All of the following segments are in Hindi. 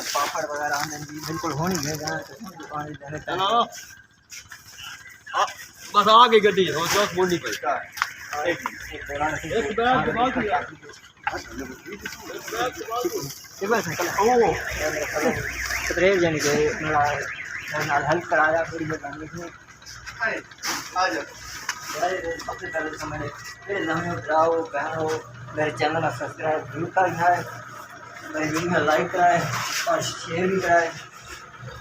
पापड़ वगैरह बिल्कुल हो नहीं गए। चलो बस आ गई गड्डी हो चौक मोड़नी पर यानी कि हेल्प कराया थोड़ी बहुत। सबसे पहले तो मैंने मेरे नए जाओ बहनों मेरे चैनल का सब्सक्राइब जरूर करना है, मेरे वीडियो में लाइक कराए और शेयर भी कराए।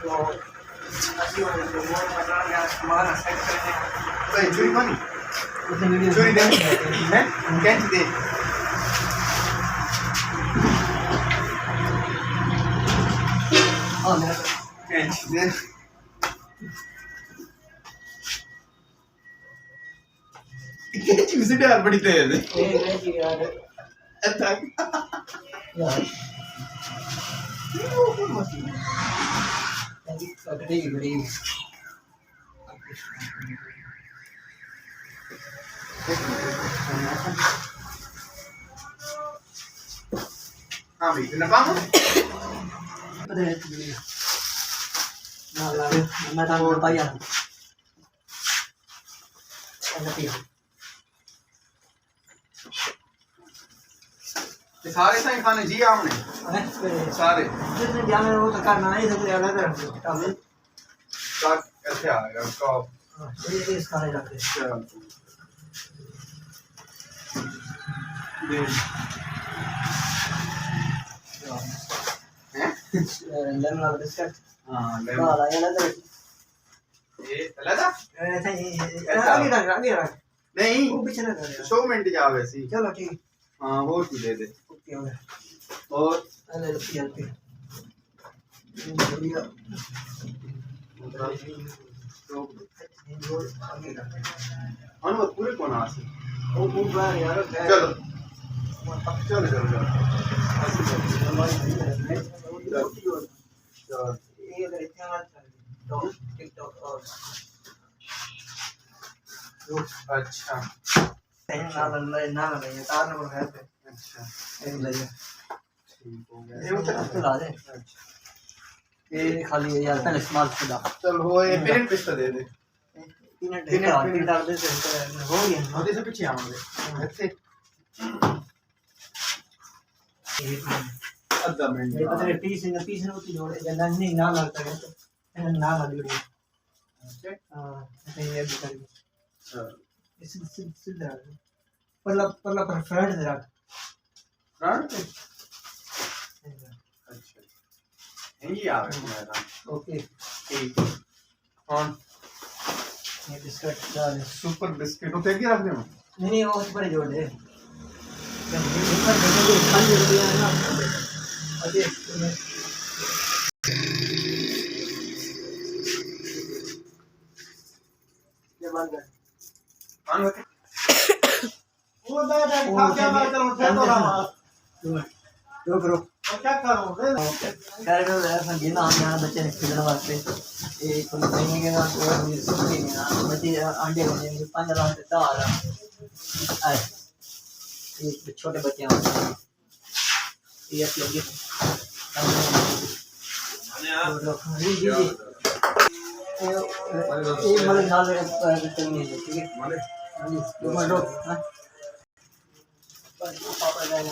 तो सामान सेट करते हैं यार बड़ी तेज हाँ भाई ना पाऊँ मैं तो बताया सारे सही खाने जी आपने सारे जिसने जाना है वो तो करना ही सबसे अलग है। कैसे आएगा उसका ये इस खाने जाते लेमन वाला बिस्किट हाँ वाला ये लगा ये लगा आगे रख नहीं वो पीछे ना कर 100 मिनट जा वैसे चलो ठीक हाँ वो की दे दे ओके हो गया और अरे रुपया बढ़िया अनुमत पूरे कौन आ से वो पूरा यार चलो चलो चलो चलो ये अगर इतना मत तो टिकटॉक और अच्छा ना लगे तार नंबर है पे अच्छा एक लगे ठीक हो गया ये तो ला दे ये खाली है यार पहले इस्तेमाल खुदा चल वो ये पेरेंट पिस्ता दे दे तीन डाल दे से हो गया मोदी से पीछे आवांगे ऐसे आधा मिनट ये पता है पीस ने होती जोड़े जल्दी नहीं ना लगता है तो ना लग जोड़ी हां ऐसे ये भी कर चल इस सीधा पल्ला पर फ्रंट से रख फ्रंट अच्छा यही आ गया ओके ठीक कौन ये बिस्किट डाल सुपर बिस्किट उठे के रख दे नहीं वो ऊपर जोड़ दे जब ऊपर देखोगे खाली रुपया है ना अरे ये बंद कर कौन होते वो दादा खा क्या बात करूं फिर तो रहा रुक क्या करूं कर दो ऐसा जीना हम यहाँ बच्चे ने खेलने वास्ते ये कोई नहीं के ना और ये सब नहीं ना बच्चे अंडे बने 5 लाख 10 लाख आए ये छोटे बच्चे हैं ये ऐसे लगे जी जी ये मतलब नाल नहीं है ठीक है माले जी तो लो हां पापा जाएगा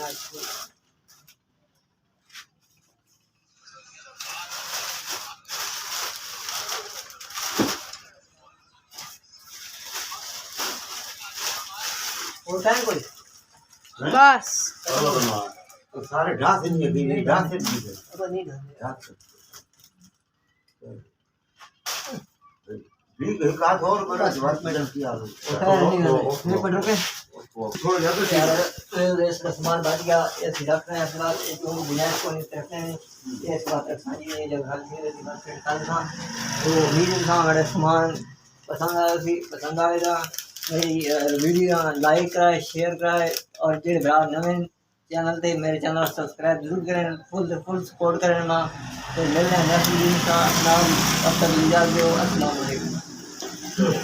और टाइम कोई बस तो सारे ढास इनके भी ढास है अब नहीं ढास ठीक है का और बड़ा जवाब में गलती आ गई नहीं पढ़ के छोड़ जा तो यार तो इसका सामान बच गया ये सिरप है फिलहाल ये तो बुनियाद को नहीं रखते हैं ये इस बात रखना जी ये जगह से दिमाग से निकाल था तो वीडियो का मेरा सामान पसंद आएगा मेरी वीडियो लाइक कराए शेयर कराए और जो बड़ा नवे चैनल थे मेरे चैनल सब्सक्राइब जरूर करें फुल सपोर्ट करें ना तो मिलने हैं नेक्स्ट वीडियो का नाम तब तक इजाज़त दो अस्सलाम वालेकुम।